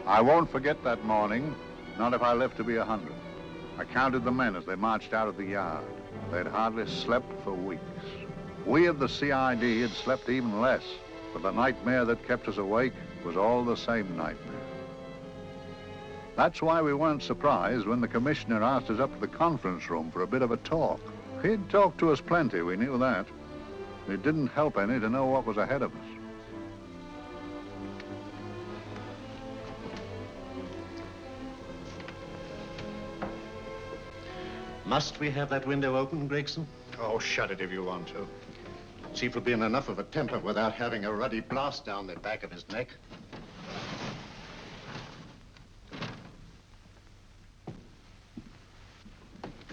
I won't forget that morning, not if I live to be 100. I counted the men as they marched out of the yard. They'd hardly slept for weeks. We of the CID had slept even less, but the nightmare that kept us awake was all the same nightmare. That's why we weren't surprised when the commissioner asked us up to the conference room for a bit of a talk. He'd talked to us plenty, we knew that. It didn't help any to know what was ahead of us. Must we have that window open, Gregson? Oh, shut it if you want to. Chief will be in enough of a temper without having a ruddy blast down the back of his neck.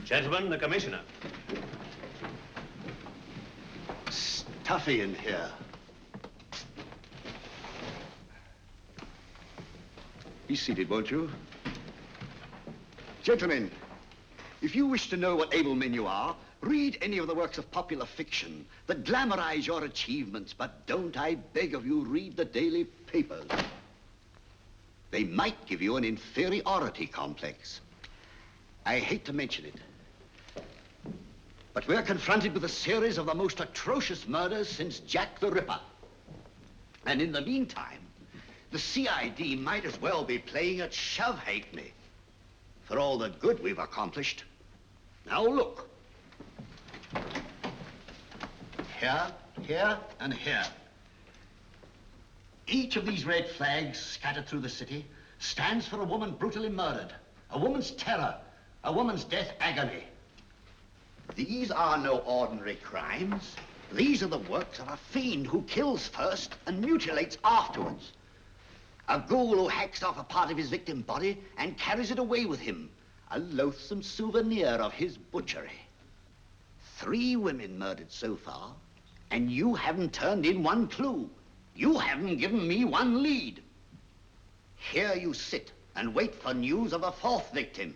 Gentlemen, the commissioner. Stuffy in here. Be seated, won't you? Gentlemen, if you wish to know what able men you are, read any of the works of popular fiction that glamorize your achievements, but don't, I beg of you, read the daily papers. They might give you an inferiority complex. I hate to mention it, but we're confronted with a series of the most atrocious murders since Jack the Ripper. And in the meantime, the CID might as well be playing at shove-hate-me for all the good we've accomplished. Now look. Here, here, and here. Each of these red flags scattered through the city stands for a woman brutally murdered, a woman's terror, a woman's death agony. These are no ordinary crimes. These are the works of a fiend who kills first and mutilates afterwards. A ghoul who hacks off a part of his victim body and carries it away with him, a loathsome souvenir of his butchery. 3 women murdered so far, and you haven't turned in one clue. You haven't given me one lead. Here you sit and wait for news of a 4th victim,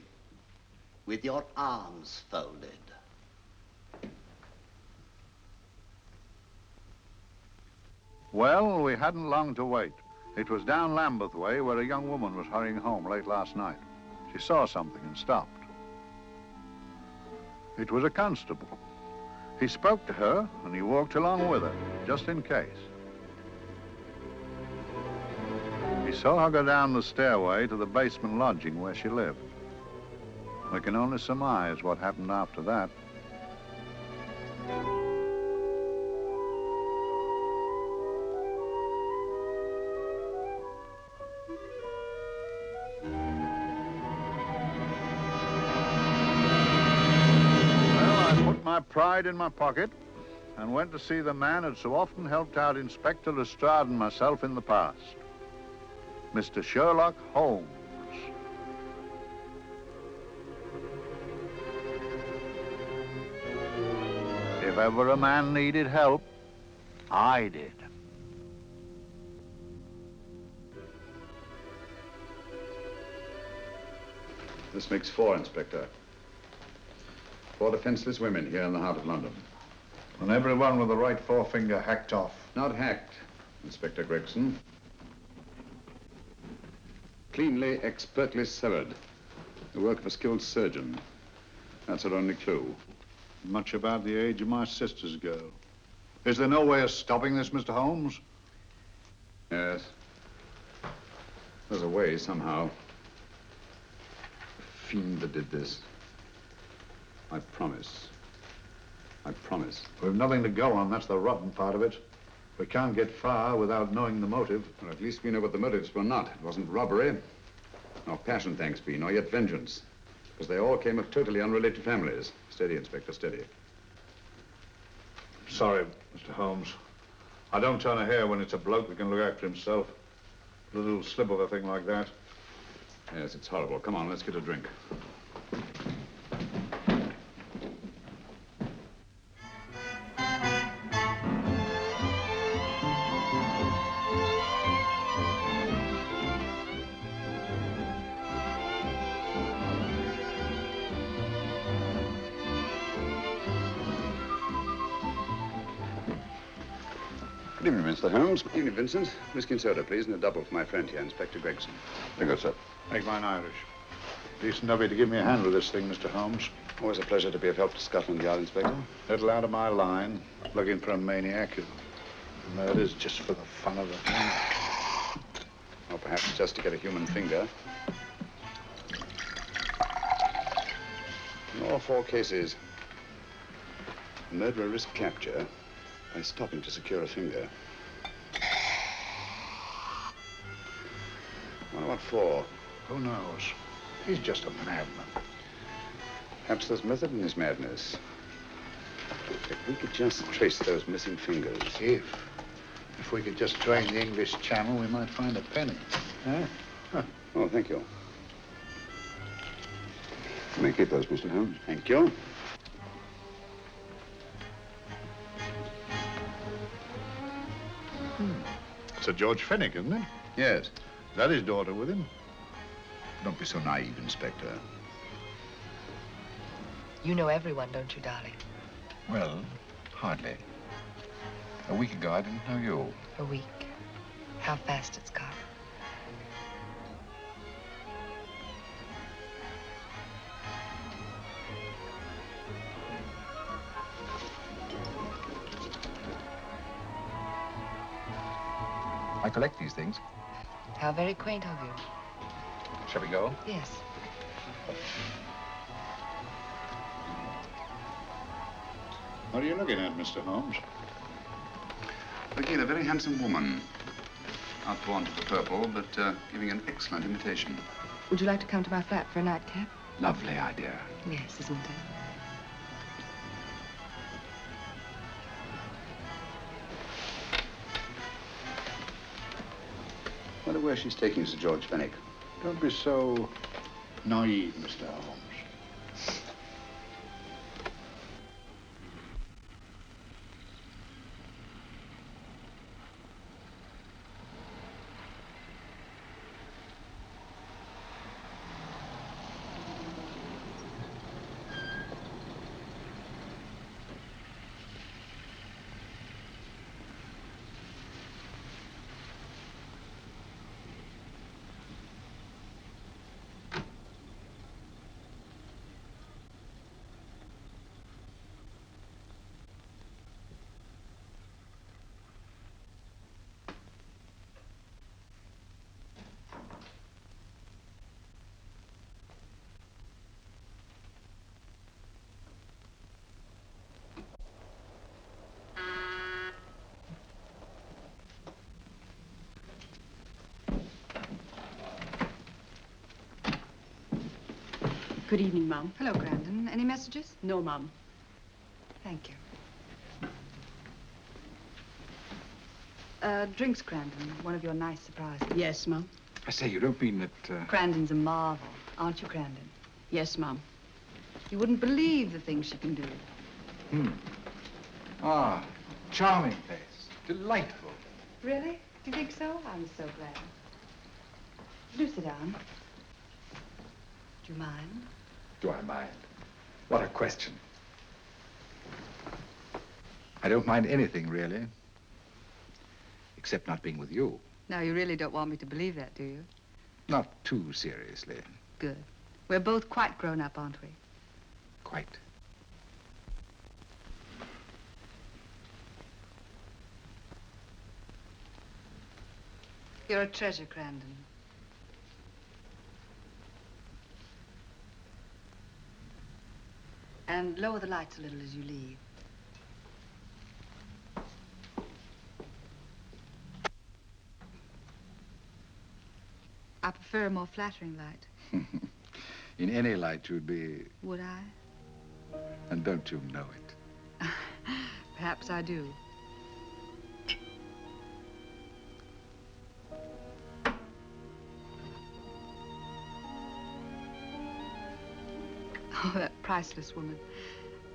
with your arms folded. Well, we hadn't long to wait. It was down Lambeth Way where a young woman was hurrying home late last night. She saw something and stopped. It was a constable. He spoke to her and he walked along with her, just in case. He saw her go down the stairway to the basement lodging where she lived. We can only surmise what happened after that. My pride in my pocket and went to see the man who'd so often helped out Inspector Lestrade and myself in the past, Mr. Sherlock Holmes. If ever a man needed help, I did. This makes 4, Inspector. 4 defenseless women here in the heart of London. And everyone with the right forefinger hacked off. Not hacked, Inspector Gregson. Cleanly, expertly severed. The work of a skilled surgeon. That's our only clue. Much about the age of my sister's girl. Is there no way of stopping this, Mr. Holmes? Yes. There's a way, somehow. The fiend that did this. I promise. I promise. We've nothing to go on. That's the rotten part of it. We can't get far without knowing the motive. Well, at least we know what the motives were not. It wasn't robbery, nor passion, thanks be, nor yet vengeance. Because they all came of totally unrelated families. Steady, Inspector, steady. Sorry, Mr. Holmes. I don't turn a hair when it's a bloke that can look after himself. A little slip of a thing like that. Yes, it's horrible. Come on, let's get a drink. Good evening, Mr. Holmes. Good evening, Vincent. Whiskey and soda, please, and a double for my friend here, Inspector Gregson. Very good, sir. Make mine Irish. Decent of you to give me a hand with this thing, Mr. Holmes. Always a pleasure to be of help to Scotland Yard, Inspector. Little out of my line, looking for a maniac who murders just for the fun of the thing. Or perhaps just to get a human finger. In all 4 cases, the murderer risked capture by stopping to secure a finger. Wonder what for? Who knows? He's just a madman. Perhaps there's method in his madness. If we could just trace those missing fingers. If we could just drain the English Channel, we might find a penny. Huh? Oh, thank you. You may keep those, Mr. Holmes. Thank you. Sir George Fenwick, isn't it? Yes. Is that his daughter with him? Don't be so naive, Inspector. You know everyone, don't you, darling? Well, hardly. A week ago, I didn't know you. A week. How fast it's gone. I collect these things. How very quaint of you. Shall we go? Yes. What are you looking at, Mr. Holmes? Looking at a very handsome woman. Not born to the purple, but giving an excellent imitation. Would you like to come to my flat for a nightcap? Lovely idea. Yes, isn't it? Wonder where she's taking Sir George Fenwick. Don't be so naive, Mr. Holmes. Good evening, Mum. Hello, Grandon. Any messages? No, Mum. Thank you. Drinks, Grandon. One of your nice surprises. Yes, Mum. I say, you don't mean that, Grandon's a marvel, aren't you, Grandon? Yes, Mum. You wouldn't believe the things she can do. Ah, charming place. Delightful. Really? Do you think so? I'm so glad. Do sit down. Do you mind? Do I mind? What a question. I don't mind anything, really. Except not being with you. Now, you really don't want me to believe that, do you? Not too seriously. Good. We're both quite grown up, aren't we? Quite. You're a treasure, Grandon. And lower the lights a little as you leave. I prefer a more flattering light. In any light, you'd be... Would I? And don't you know it? Perhaps I do. Oh, that priceless woman.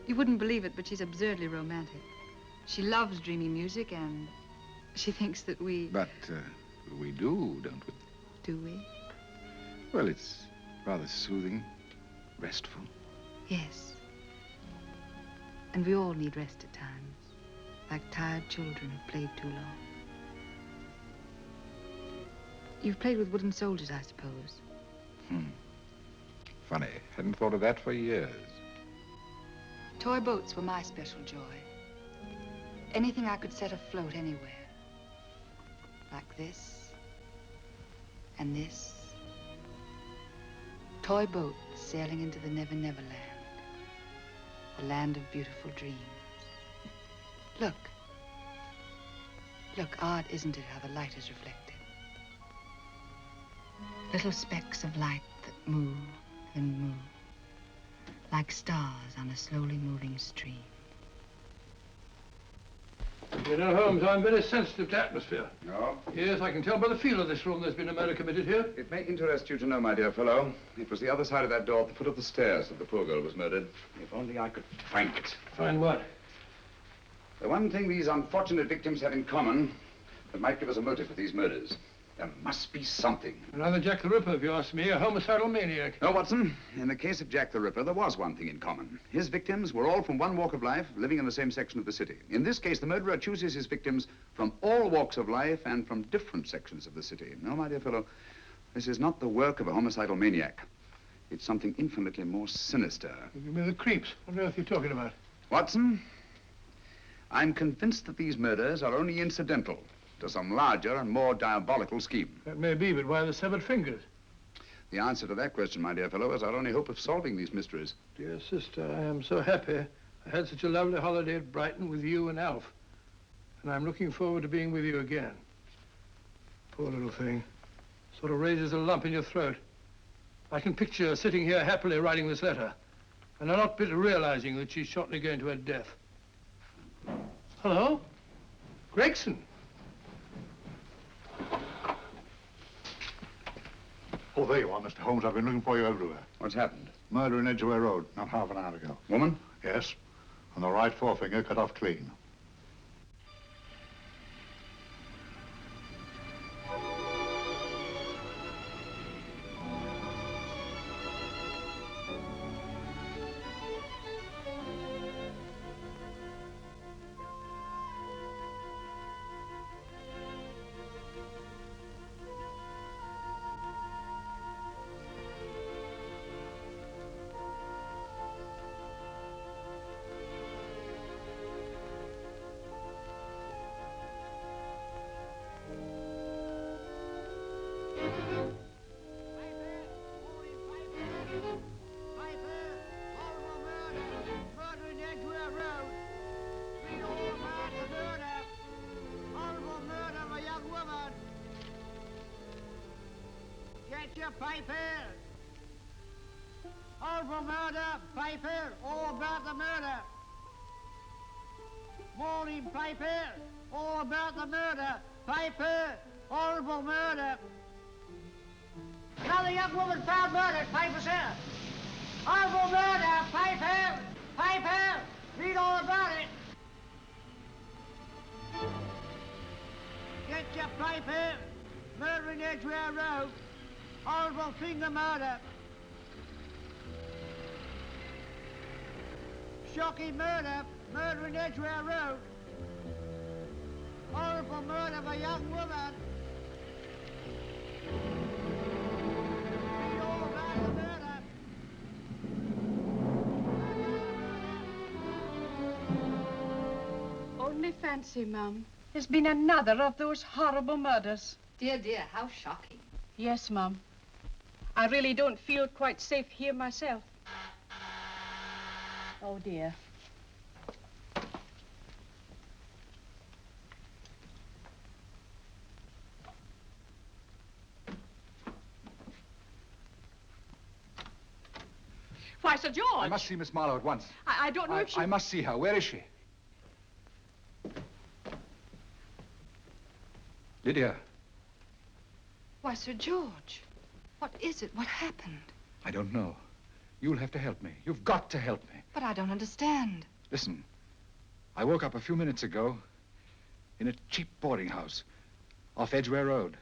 You wouldn't believe it, but she's absurdly romantic. She loves dreamy music, and she thinks that we... But we do, don't we? Do we? Well, it's rather soothing, restful. Yes. And we all need rest at times, like tired children who've played too long. You've played with wooden soldiers, I suppose. Funny. Hadn't thought of that for years. Toy boats were my special joy. Anything I could set afloat anywhere. Like this. And this. Toy boats sailing into the Never Never Land. The land of beautiful dreams. Look. Look, odd, isn't it, how the light is reflected? Little specks of light that move and move. Like stars on a slowly moving stream. You know, Holmes, I'm very sensitive to atmosphere. No? Yes, I can tell by the feel of this room there's been a murder committed here. It may interest you to know, my dear fellow, it was the other side of that door at the foot of the stairs that the poor girl was murdered. If only I could find it. Find what? The one thing these unfortunate victims have in common that might give us a motive for these murders. There must be something. Another Jack the Ripper, if you ask me, a homicidal maniac. No, Watson. In the case of Jack the Ripper, there was one thing in common. His victims were all from one walk of life, living in the same section of the city. In this case, the murderer chooses his victims from all walks of life and from different sections of the city. No, my dear fellow, this is not the work of a homicidal maniac. It's something infinitely more sinister. Give me the creeps. What on earth are you talking about? Watson, I'm convinced that these murders are only incidental to some larger and more diabolical scheme. That may be, but why the severed fingers? The answer to that question, my dear fellow, is our only hope of solving these mysteries. Dear sister, I am so happy. I had such a lovely holiday at Brighton with you and Alf. And I'm looking forward to being with you again. Poor little thing. Sort of raises a lump in your throat. I can picture her sitting here happily writing this letter. And I'm not bit realizing that she's shortly going to her death. Hello? Gregson. Oh, there you are, Mr. Holmes. I've been looking for you everywhere. What's happened? Murder in Edgware Road, not half an hour ago. Woman? Yes. And the right forefinger cut off clean. Piper! Horrible murder, Piper! All about the murder! Morning, Piper! All about the murder! Piper! Horrible murder! Another young woman found murdered, Piper, sir! Horrible murder, Piper! Piper! Read all about it! Get your Piper! Murder in Edgware Road! Horrible finger murder. Shocking murder. Murder in Edgware Road. Horrible murder of a young woman. Read all about the murder. Only fancy, Mum. There's been another of those horrible murders. Dear, dear, how shocking. Yes, Mum. I really don't feel quite safe here myself. Oh, dear. Why, Sir George! I must see Miss Marlowe at once. I don't know if she... I must see her. Where is she? Lydia. Why, Sir George, what is it? What happened? I don't know. You'll have to help me. You've got to help me. But I don't understand. Listen, I woke up a few minutes ago in a cheap boarding house off Edgware Road.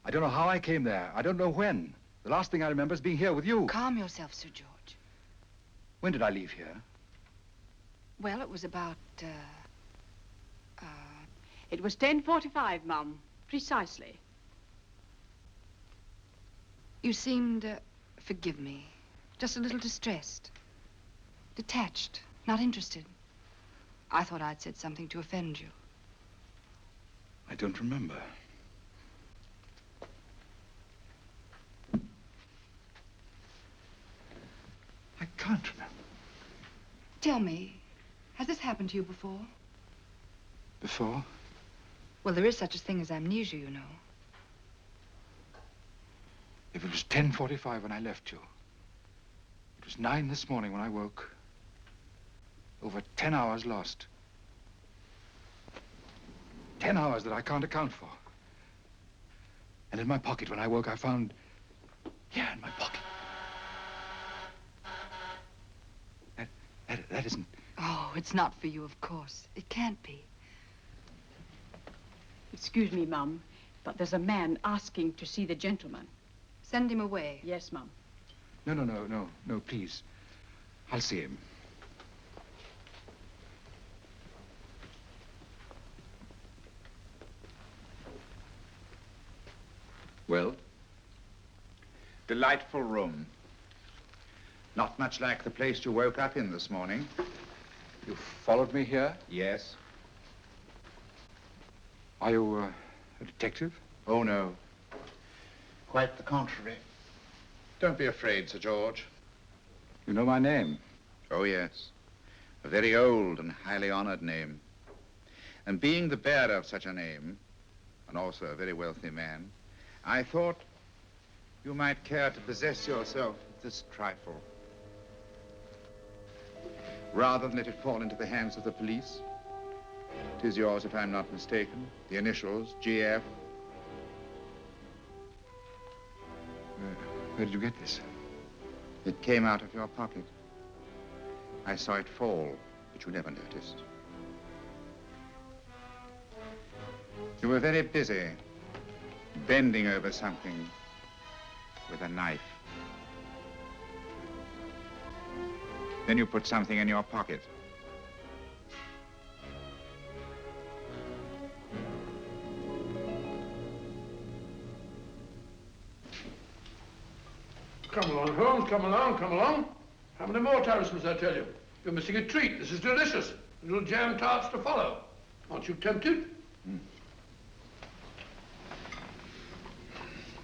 I don't know how I came there. I don't know when. The last thing I remember is being here with you. Calm yourself, Sir George. When did I leave here? Well, it was about, It was 10:45, Mum. Precisely. You seemed, forgive me, just a little distressed. Detached, not interested. I thought I'd said something to offend you. I don't remember. I can't remember. Tell me, has this happened to you before? Before? Well, there is such a thing as amnesia, you know. If it was 10:45 when I left you, it was 9 this morning when I woke. Over 10 hours lost. 10 hours that I can't account for. And in my pocket when I woke, I found... Here, in my pocket. That isn't... Oh, it's not for you, of course. It can't be. Excuse me, Mum, but there's a man asking to see the gentleman. Send him away. Yes, Mum. No, please. I'll see him. Well? Delightful room. Not much like the place you woke up in this morning. You followed me here? Yes. Are you a detective? Oh, no. Quite the contrary. Don't be afraid, Sir George. You know my name? Oh, yes. A very old and highly honored name. And being the bearer of such a name, and also a very wealthy man, I thought you might care to possess yourself of this trifle. Rather than let it fall into the hands of the police. It is yours, if I'm not mistaken. The initials, GF. Where did you get this? It came out of your pocket. I saw it fall, but you never noticed. You were very busy, bending over something with a knife. Then you put something in your pocket. Come along, Holmes, come along, come along. How many more times must I tell you? You're missing a treat. This is delicious. Little jam tarts to follow. Aren't you tempted?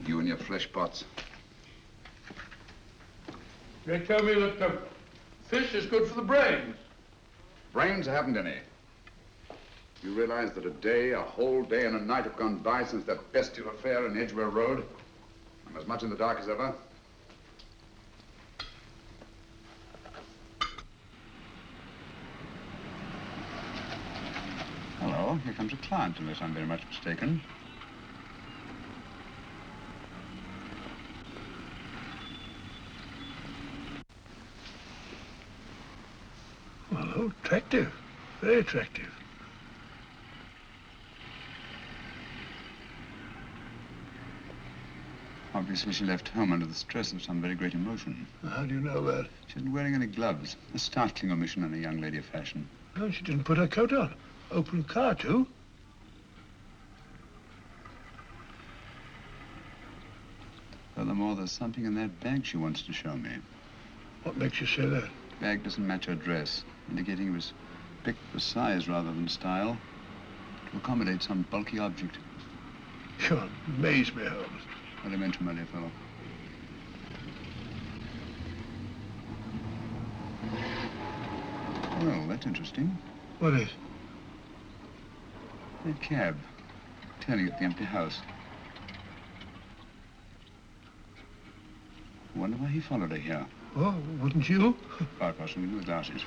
You and your fresh pots. They tell me that fish is good for the brains. Brains haven't any. You realize that a whole day and a night have gone by since that bestial affair in Edgware Road? I'm as much in the dark as ever. Hello, here comes a client, unless I'm very much mistaken. Well, attractive. Very attractive. Obviously, she left home under the stress of some very great emotion. How do you know that? She isn't wearing any gloves. A startling omission in a young lady of fashion. Oh, she didn't put her coat on. Open car, too. Furthermore, there's something in that bag she wants to show me. What makes you say that? Bag doesn't match her dress, indicating it was picked for size rather than style, to accommodate some bulky object. You amaze me, Holmes. What do you mention, my dear fellow? Well, that's interesting. What is? That cab, turning at the empty house. I wonder why he followed her here. Oh, wouldn't you? Quite possibly with glasses.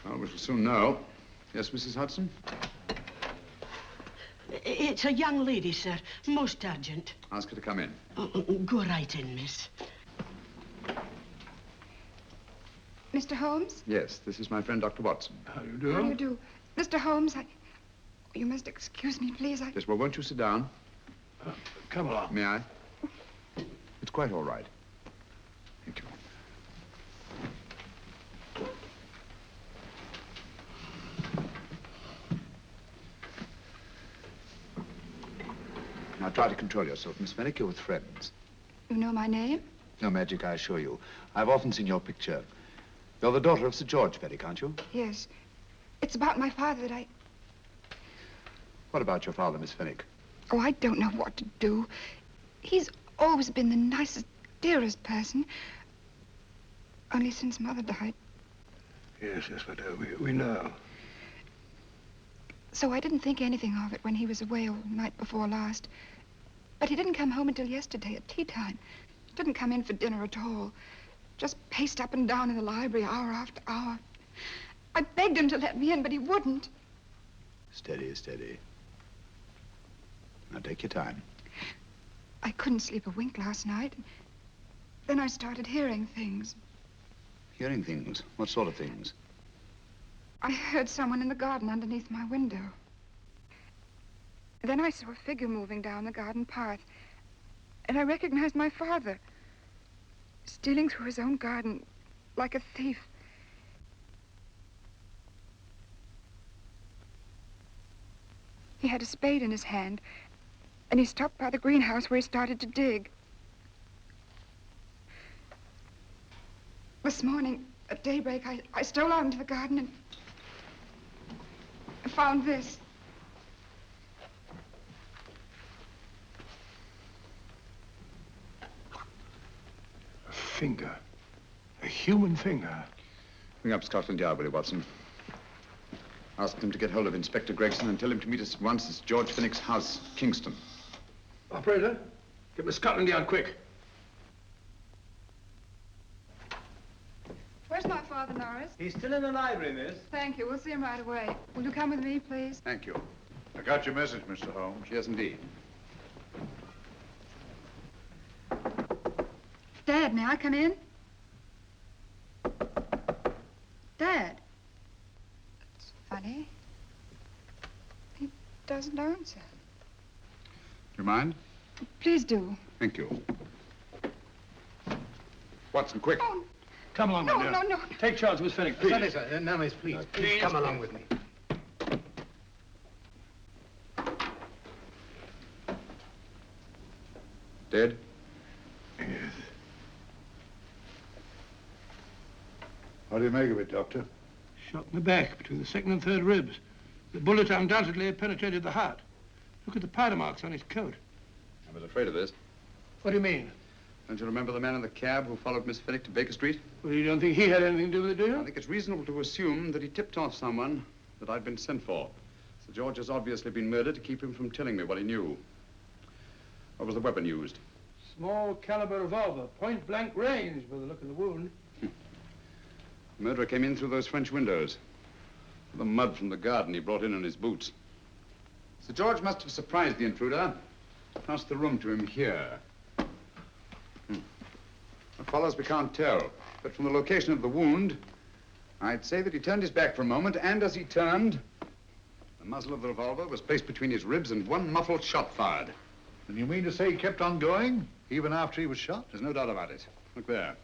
Well, we shall soon know. Yes, Mrs. Hudson? It's a young lady, sir. Most urgent. Ask her to come in. Go right in, miss. Mr. Holmes? Yes, this is my friend, Dr. Watson. How do you do? How do you do? Mr. Holmes, you must excuse me, please. Yes, well, won't you sit down? Come along. May I? It's quite all right. Thank you. Now try to control yourself, Miss Fenwick. You're with friends. You know my name? No magic, I assure you. I've often seen your picture. You're the daughter of Sir George Fenwick, aren't you? Yes. It's about my father that I... What about your father, Miss Fenwick? Oh, I don't know what to do. He's always been the nicest, dearest person. Only since Mother died. Yes, we do. We know. So I didn't think anything of it when he was away all night before last. But he didn't come home until yesterday at tea time. Didn't come in for dinner at all. Just paced up and down in the library hour after hour. I begged him to let me in, but he wouldn't. Steady, steady. Now take your time. I couldn't sleep a wink last night. Then I started hearing things. Hearing things? What sort of things? I heard someone in the garden underneath my window. Then I saw a figure moving down the garden path. And I recognized my father. Stealing through his own garden like a thief. He had a spade in his hand, and he stopped by the greenhouse where he started to dig. This morning, at daybreak, I stole out into the garden and found this. A finger. A human finger. Bring up Scotland Yard, will you, Watson? Ask them to get hold of Inspector Gregson and tell him to meet us at once at George Fenwick's house, Kingston. Operator, get me Scotland Yard quick. Where's my father, Norris? He's still in the library, miss. Thank you. We'll see him right away. Will you come with me, please? Thank you. I got your message, Mr. Holmes. Yes, indeed. Dad, may I come in? Dad. It's funny. He doesn't answer. Do you mind? Please do. Thank you. Watson, quick. Oh, Come along, no, my dear. no, no. Take charge, Miss Fenwick, please. Sorry, sir. Now, miss, please. Please come along with me. Dead? Yes. What do you make of it, Doctor? Shot in the back, between the second and third ribs. The bullet undoubtedly penetrated the heart. Look at the powder marks on his coat. I was afraid of this. What do you mean? Don't you remember the man in the cab who followed Miss Fenwick to Baker Street? Well, you don't think he had anything to do with it, do I you? think it's reasonable to assume that he tipped off someone that I'd been sent for. Sir George has obviously been murdered to keep him from telling me what he knew. What was the weapon used? Small caliber revolver, point blank range by the look of the wound. The murderer came in through those French windows. The mud from the garden he brought in his boots. Sir George must have surprised the intruder. Passed the room to him here. What follows, we can't tell. But from the location of the wound, I'd say that he turned his back for a moment, and as he turned, the muzzle of the revolver was placed between his ribs and one muffled shot fired. And you mean to say he kept on going, even after he was shot? There's no doubt about it. Look there.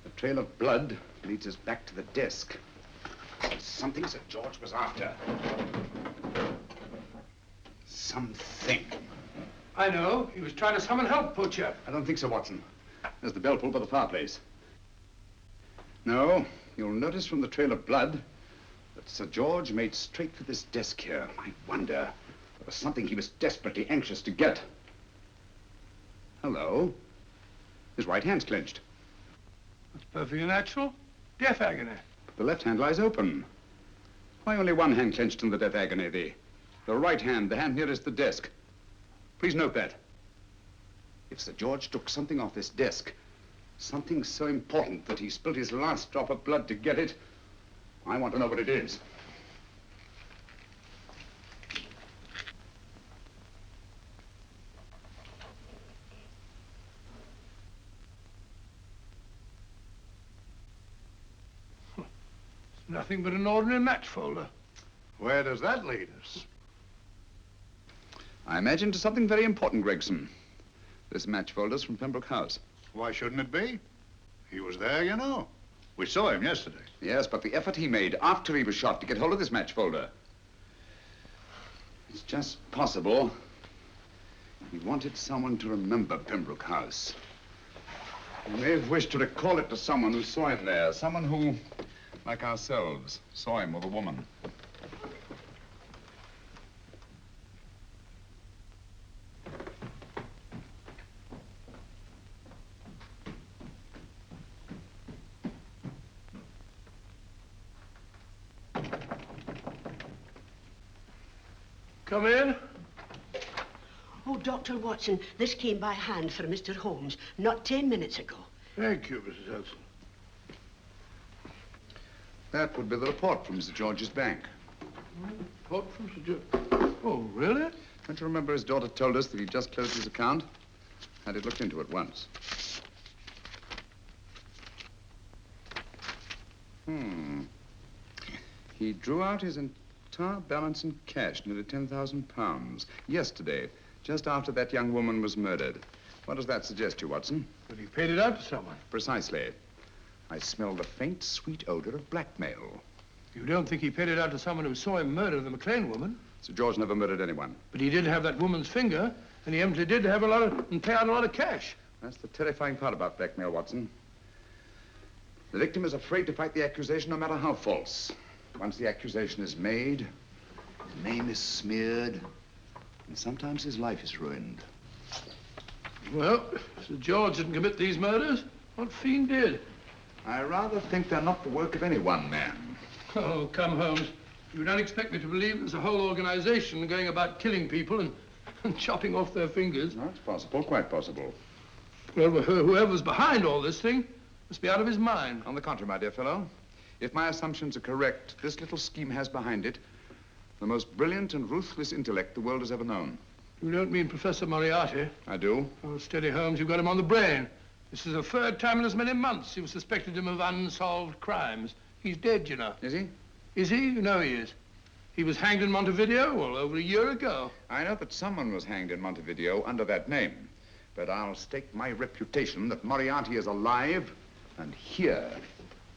The trail of blood leads us back to the desk. Something Sir George was after. Something. I know. He was trying to summon help, poor chap. I don't think so, Watson. There's the bell pulled by the fireplace. No, you'll notice from the trail of blood that Sir George made straight for this desk here. I wonder, there was something he was desperately anxious to get. Hello. His right hand's clenched. That's perfectly natural. Death agony. But the left hand lies open. Why only one hand clenched in the death agony? The right hand, the hand nearest the desk. Please note that. If Sir George took something off this desk, something so important that he spilled his last drop of blood to get it, I want to know what it is. It's nothing but an ordinary match folder. Where does that lead us? I imagine to something very important, Gregson. This match folder's from Pembroke House. Why shouldn't it be? He was there, you know. We saw him yesterday. Yes, but the effort he made after he was shot to get hold of this match folder. It's just possible he wanted someone to remember Pembroke House. He may have wished to recall it to someone who saw him there. Someone who, like ourselves, saw him with a woman. Come in. Oh, Dr. Watson, this came by hand for Mr. Holmes not 10 minutes ago. Thank you, Mrs. Hudson. That would be the report from Mr. George's bank. Report from Sir George. Oh, really? Don't you remember his daughter told us that he'd just closed his account? Had it looked into at once. He drew out his entire balance in cash, nearly £10,000, yesterday, just after that young woman was murdered. What does that suggest you, Watson? But he paid it out to someone. Precisely. I smell the faint, sweet odor of blackmail. You don't think he paid it out to someone who saw him murder the McLean woman? Sir George never murdered anyone. But he did have that woman's finger, and he evidently did have and pay out a lot of cash. That's the terrifying part about blackmail, Watson. The victim is afraid to fight the accusation, no matter how false. Once the accusation is made, his name is smeared, and sometimes his life is ruined. Well, Sir George didn't commit these murders. What fiend did? I rather think they're not the work of any one man. Oh, come, Holmes. You don't expect me to believe there's a whole organization going about killing people and chopping off their fingers. No, it's possible, quite possible. Well, whoever's behind all this thing must be out of his mind. On the contrary, my dear fellow, if my assumptions are correct, this little scheme has behind it the most brilliant and ruthless intellect the world has ever known. You don't mean Professor Moriarty? I do. Oh, steady, Holmes. You've got him on the brain. This is the third time in as many months you've suspected him of unsolved crimes. He's dead, you know. Is he? Is he? You know he is. He was hanged in Montevideo, well, over a year ago. I know that someone was hanged in Montevideo under that name. But I'll stake my reputation that Moriarty is alive and here,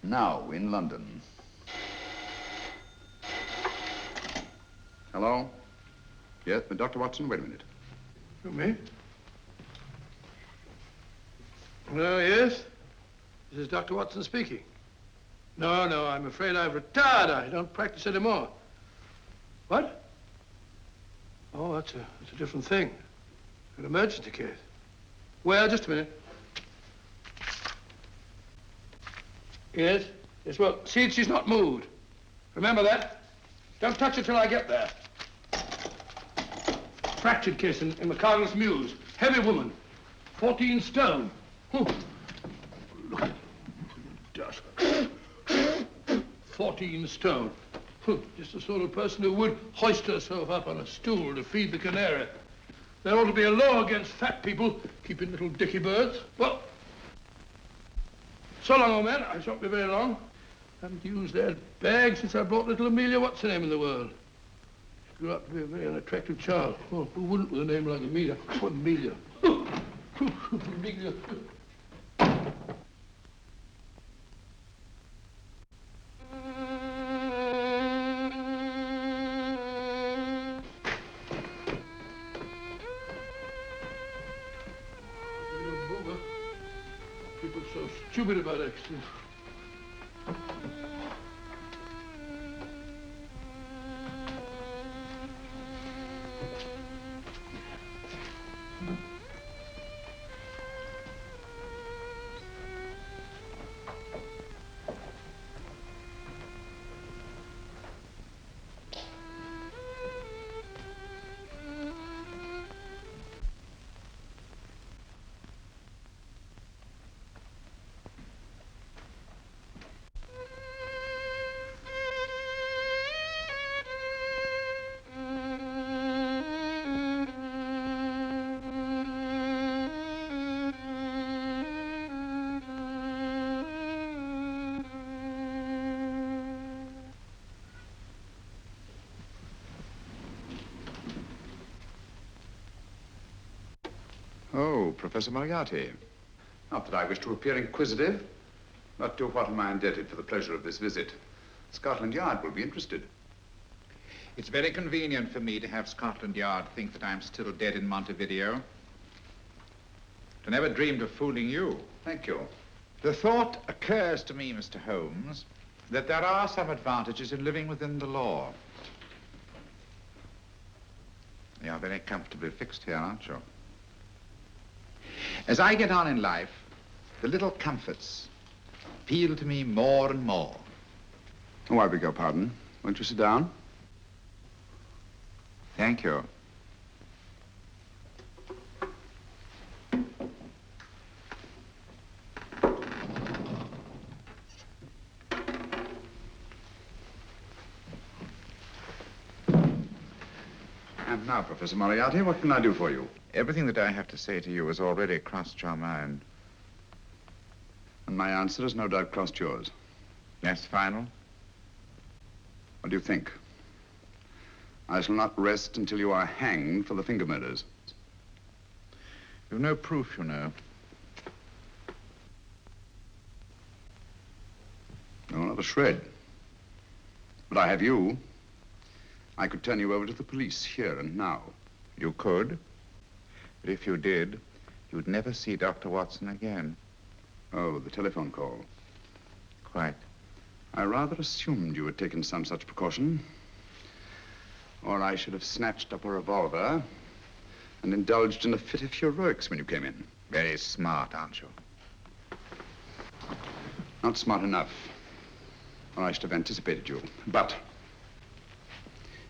now in London. Hello? Yes, but Dr. Watson, wait a minute. You me? Oh, yes? This is Dr. Watson speaking. No, I'm afraid I've retired. I don't practice anymore. What? Oh, that's a different thing. An emergency case. Well, just a minute. Yes? Yes, well, see she's not moved. Remember that? Don't touch her till I get there. Fractured case in McCardle's Mews. Heavy woman. 14 stone. Look at it. Dust. 14 stone. Just the sort of person who would hoist herself up on a stool to feed the canary. There ought to be a law against fat people keeping little dicky birds. Well, so long, old man. I shan't be very long. Haven't used that bag since I brought little Amelia. What's her name in the world? She grew up to be a very unattractive child. Oh, who wouldn't with a name like Amelia? Oh, Amelia. Amelia. People so stupid about accidents. Oh, Professor Moriarty. Not that I wish to appear inquisitive, but to what am I indebted for the pleasure of this visit? Scotland Yard will be interested. It's very convenient for me to have Scotland Yard think that I'm still dead in Montevideo. I never dreamed of fooling you. Thank you. The thought occurs to me, Mr. Holmes, that there are some advantages in living within the law. You're very comfortably fixed here, aren't you? As I get on in life, the little comforts appeal to me more and more. Oh, I beg your pardon. Won't you sit down? Thank you. And now, Professor Moriarty, what can I do for you? Everything that I have to say to you has already crossed your mind. And my answer has no doubt crossed yours. That's final? What do you think? I shall not rest until you are hanged for the finger murders. You've no proof, you know. No, not a shred. But I have you. I could turn you over to the police here and now. You could. But if you did, you'd never see Dr. Watson again. Oh, the telephone call. Quite. I rather assumed you had taken some such precaution. Or I should have snatched up a revolver and indulged in a fit of heroics when you came in. Very smart, aren't you? Not smart enough. Or I should have anticipated you. But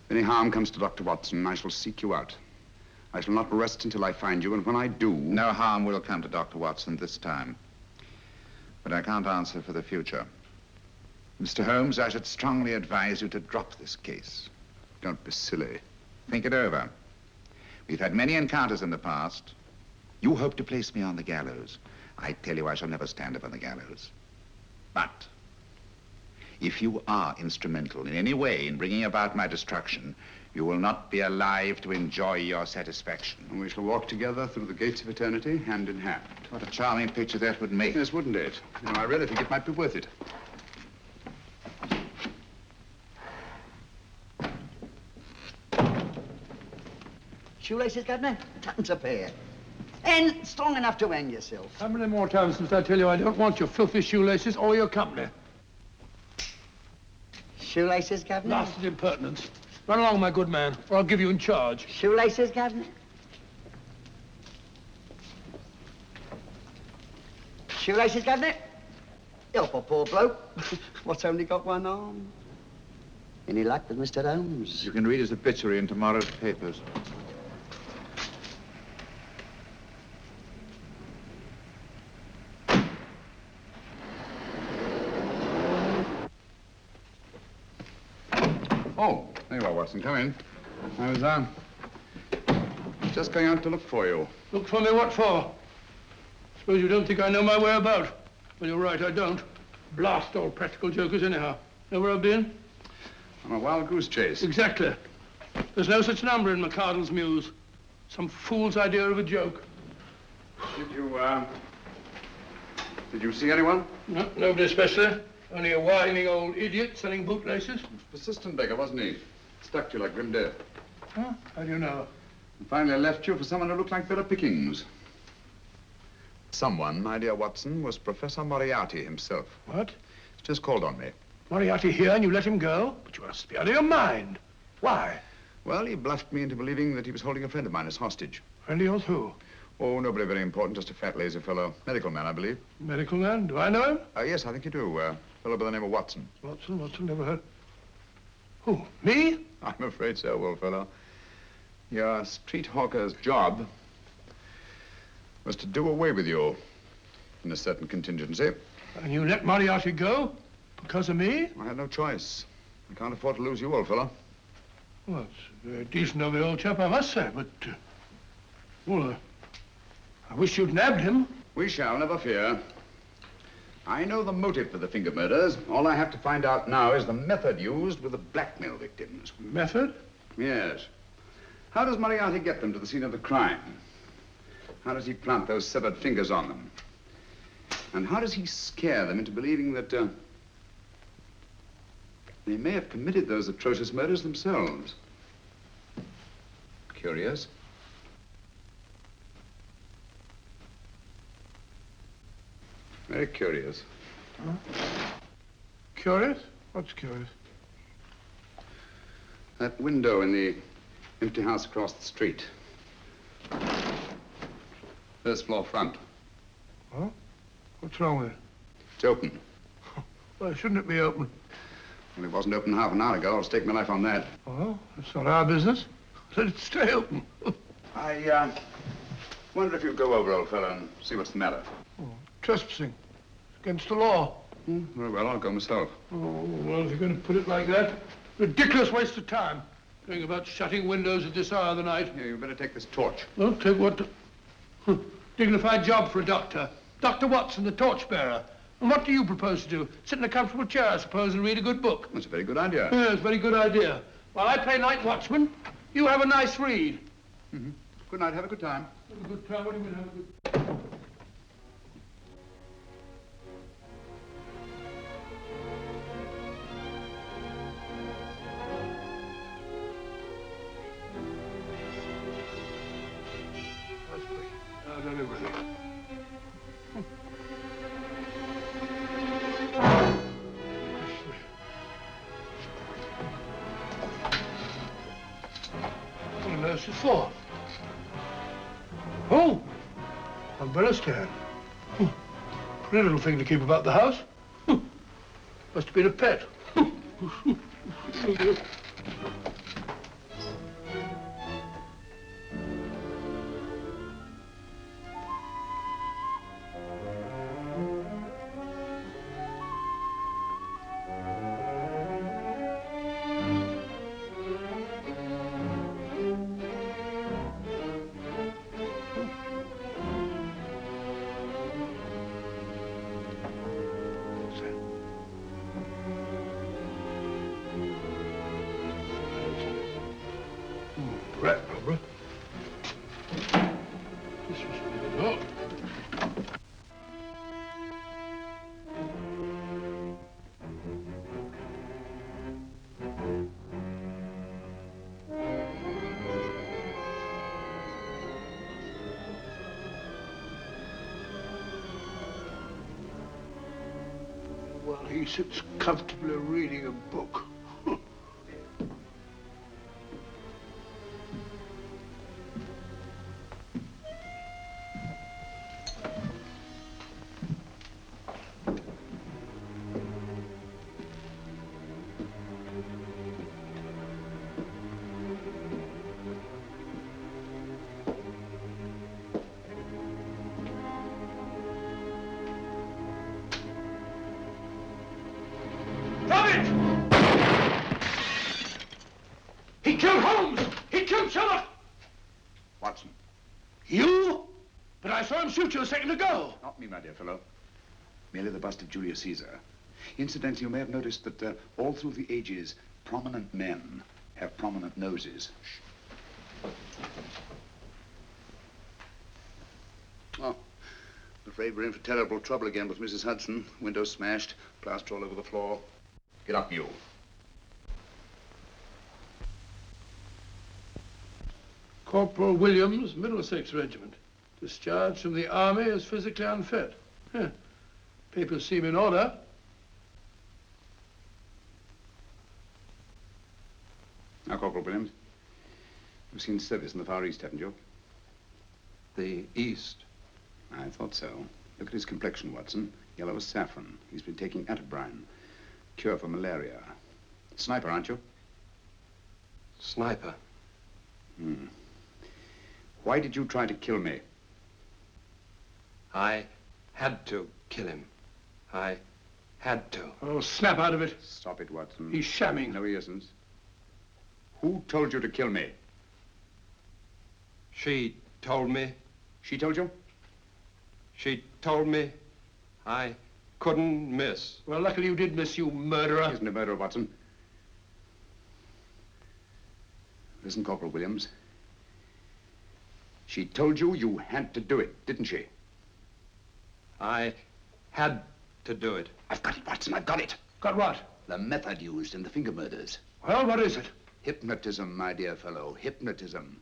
if any harm comes to Dr. Watson, I shall seek you out. I shall not rest until I find you, and when I do... No harm will come to Dr. Watson this time. But I can't answer for the future. Mr. Holmes, I should strongly advise you to drop this case. Don't be silly. Think it over. We've had many encounters in the past. You hope to place me on the gallows. I tell you, I shall never stand up on the gallows. But if you are instrumental in any way in bringing about my destruction, you will not be alive to enjoy your satisfaction. And we shall walk together through the gates of eternity, hand in hand. What a charming picture that would make. Yes, wouldn't it? You know, I really think it might be worth it. Shoelaces, Governor? Tuppence a pair. And strong enough to hang yourself. How many more times must I tell you I don't want your filthy shoelaces or your company? Shoelaces, Governor? Blasted impertinence. Run along, my good man, or I'll give you in charge. Shoelaces, Governor? Shoelaces, Governor? Help a poor bloke. What's only got one arm? Any luck with Mr. Holmes? You can read his obituary in tomorrow's papers. Oh, there you are, Watson. Come in. I was, just going out to look for you. Look for me what for? Suppose you don't think I know my way about. Well, you're right, I don't. Blast all practical jokers anyhow. Know where I've been? On a wild goose chase. Exactly. There's no such number in McCardle's Muse. Some fool's idea of a joke. Did you see anyone? No, nobody especially. Only a whining old idiot selling bootlaces. Persistent beggar, wasn't he? Stuck to you like grim death. Huh? How do you know? And finally left you for someone who looked like better pickings. Someone, my dear Watson, was Professor Moriarty himself. What? He's just called on me. Moriarty here and you let him go? But you must be out of your mind. Why? Well, he bluffed me into believing that he was holding a friend of mine as hostage. Friend of yours who? Oh, nobody very important, just a fat, lazy fellow. Medical man, I believe. Medical man? Do I know him? Yes, I think you do. A fellow by the name of Watson. Watson, never heard. Who, me? I'm afraid so, old fellow. Your street hawker's job was to do away with you in a certain contingency. And you let Moriarty go? Because of me? I had no choice. I can't afford to lose you, old fellow. Well, it's very decent of the old chap, I must say, but... I wish you'd nabbed him. We shall, never fear. I know the motive for the finger murders. All I have to find out now is the method used with the blackmail victims. Method? Yes. How does Moriarty get them to the scene of the crime? How does he plant those severed fingers on them? And how does he scare them into believing that they may have committed those atrocious murders themselves? Curious. Very curious. Huh? Curious? What's curious? That window in the empty house across the street. First floor front. Huh? What's wrong with it? It's open. Why shouldn't it be open? Well, it wasn't open half an hour ago. I'll stake my life on that. Oh, that's not our business. Let it stay open. I wonder if you'd go over, old fellow, and see what's the matter. Oh, trespassing. It's against the law. Very well, I'll go myself. Oh, well, if you're going to put it like that, ridiculous waste of time. Going about shutting windows at this hour of the night. Yeah, you better take this torch. Well, take what? Dignified job for a doctor. Dr. Watson, the torchbearer. And what do you propose to do? Sit in a comfortable chair, I suppose, and read a good book? That's a very good idea. Yes, very good idea. While I play night watchman, you have a nice read. Mm-hmm. Good night. Have a good time. Have a good time? What do you mean, have a good... For? Oh, umbrella stand. Pretty little thing to keep about the house. Must have been a pet. While he sits comfortably reading a book. He killed Holmes! He killed Sherlock! Watson. You? But I saw him shoot you a second ago. Not me, my dear fellow. Merely the bust of Julius Caesar. Incidentally, you may have noticed that all through the ages, prominent men have prominent noses. Shh. Oh, I'm afraid we're in for terrible trouble again with Mrs. Hudson. Window smashed, plaster all over the floor. Get up, you. Corporal Williams, Middlesex Regiment. Discharged from the army as physically unfit. Papers seem in order. Now, Corporal Williams, you've seen service in the Far East, haven't you? The East? I thought so. Look at his complexion, Watson. Yellow as saffron. He's been taking atabrine. Cure for malaria. Sniper, aren't you? Sniper. Hmm. Why did you try to kill me? I had to kill him. I had to. Oh, snap out of it. Stop it, Watson. He's shamming. No, he isn't. Who told you to kill me? She told me. She told you? She told me I couldn't miss. Well, luckily you did miss, you murderer. He isn't a murderer, Watson. Listen, Corporal Williams. She told you you had to do it, didn't she? I had to do it. I've got it, Watson, I've got it. Got what? The method used in the finger murders. Well, what is it? Hypnotism, my dear fellow, hypnotism.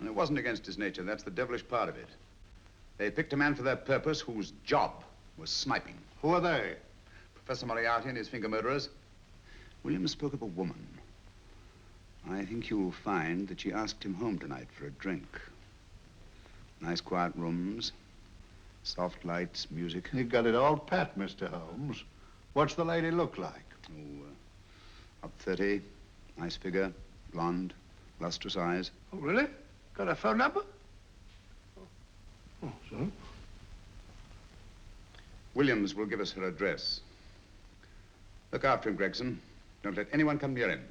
And it wasn't against his nature, that's the devilish part of it. They picked a man for their purpose whose job was sniping. Who are they? Professor Moriarty and his finger murderers. Williams spoke of a woman. I think you'll find that she asked him home tonight for a drink. Nice quiet rooms, soft lights, music. You've got it all pat, Mr. Holmes. What's the lady look like? Oh, up 30, nice figure, blonde, lustrous eyes. Oh, really? Got a phone number? Oh, so? Williams will give us her address. Look after him, Gregson. Don't let anyone come near him.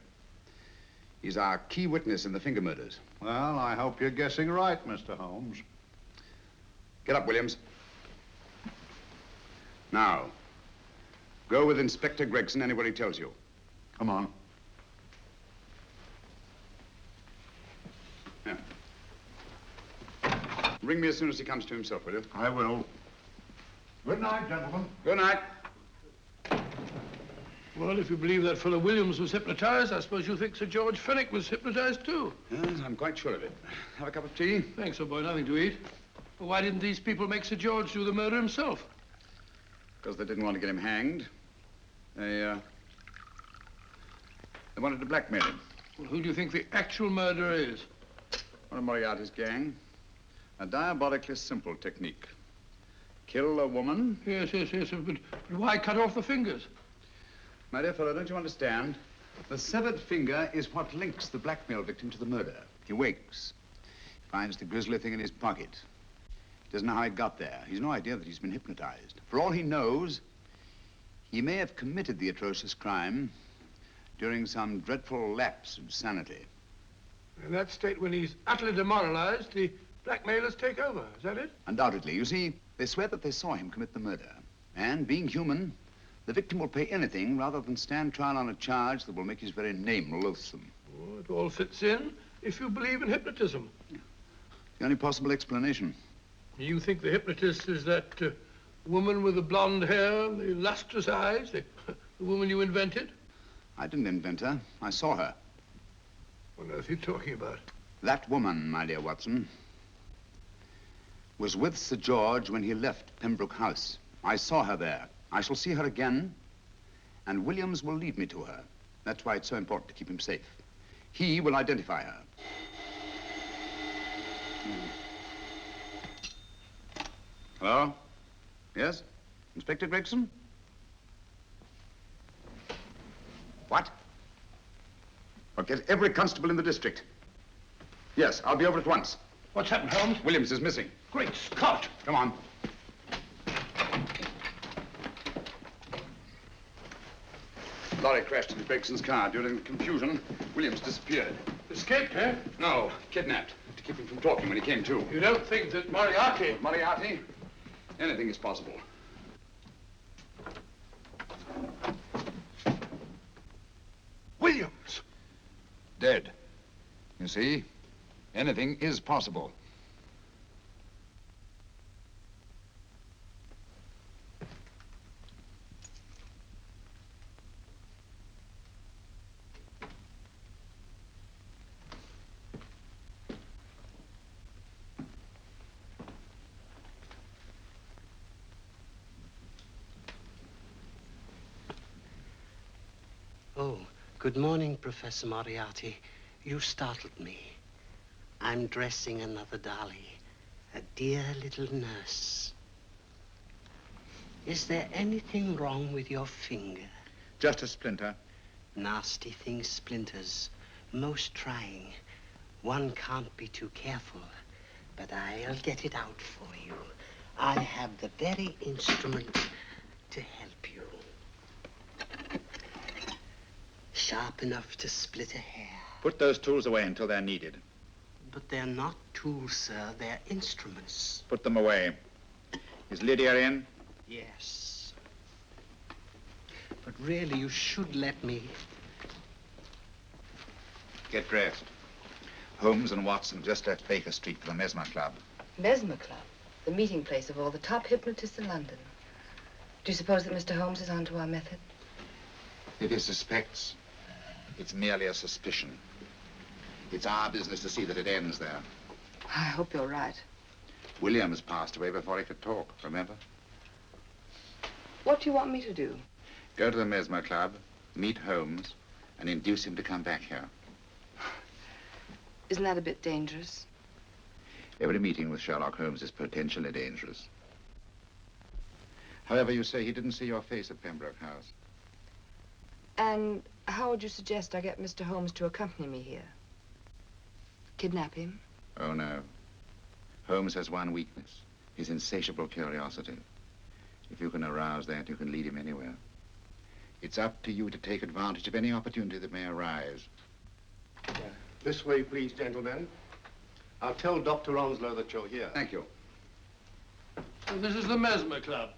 He's our key witness in the finger murders. Well, I hope you're guessing right, Mr. Holmes. Get up, Williams. Now, go with Inspector Gregson anywhere he tells you. Come on. Yeah. Ring me as soon as he comes to himself, will you? I will. Good night, gentlemen. Good night. Well, if you believe that fellow Williams was hypnotized, I suppose you think Sir George Fenwick was hypnotized too. Yes, I'm quite sure of it. Have a cup of tea? Thanks, old boy. Nothing to eat. Well, why didn't these people make Sir George do the murder himself? Because they didn't want to get him hanged. They wanted to blackmail him. Well, who do you think the actual murderer is? One of Moriarty's gang. A diabolically simple technique. Kill a woman. Yes, but why cut off the fingers? My dear fellow, don't you understand? The severed finger is what links the blackmail victim to the murder. He wakes, finds the grisly thing in his pocket. He doesn't know how it got there. He's no idea that he's been hypnotized. For all he knows, he may have committed the atrocious crime during some dreadful lapse of sanity. In that state, when he's utterly demoralized, the blackmailers take over. Is that it? Undoubtedly. You see, they swear that they saw him commit the murder. And being human, the victim will pay anything rather than stand trial on a charge that will make his very name loathsome. Oh, it all fits in if you believe in hypnotism. Yeah. The only possible explanation. You think the hypnotist is that woman with the blonde hair and the lustrous eyes, the woman you invented? I didn't invent her. I saw her. What on earth are you talking about? That woman, my dear Watson, was with Sir George when he left Pembroke House. I saw her there. I shall see her again, and Williams will lead me to her. That's why it's so important to keep him safe. He will identify her. Hello? Yes? Inspector Gregson? What? I'll get every constable in the district. Yes, I'll be over at once. What's happened, Holmes? Williams is missing. Great Scott! Come on. Lorry crashed into Gregson's car. During the confusion, Williams disappeared. Escaped, eh? No, kidnapped. To keep him from talking when he came to. You don't think that Moriarty... With Moriarty? Anything is possible. Williams! Dead. You see, anything is possible. Oh, good morning, Professor Moriarty. You startled me. I'm dressing another dolly, a dear little nurse. Is there anything wrong with your finger? Just a splinter. Nasty things, splinters. Most trying. One can't be too careful, but I'll get it out for you. I have the very instrument to help you. Sharp enough to split a hair. Put those tools away until they're needed. But they're not tools, sir. They're instruments. Put them away. Is Lydia in? Yes. But really, you should let me. Get dressed. Holmes and Watson just left Baker Street for the Mesmer Club. Mesmer Club? The meeting place of all the top hypnotists in London. Do you suppose that Mr. Holmes is onto our method? If he suspects, it's merely a suspicion. It's our business to see that it ends there. I hope you're right. Williams passed away before he could talk, remember? What do you want me to do? Go to the Mesmer Club, meet Holmes, and induce him to come back here. Isn't that a bit dangerous? Every meeting with Sherlock Holmes is potentially dangerous. However, you say he didn't see your face at Pembroke House. And how would you suggest I get Mr. Holmes to accompany me here? Kidnap him? Oh, no. Holmes has one weakness, his insatiable curiosity. If you can arouse that, you can lead him anywhere. It's up to you to take advantage of any opportunity that may arise. This way, please, gentlemen. I'll tell Dr. Onslow that you're here. Thank you. So this is the Mesmer Club.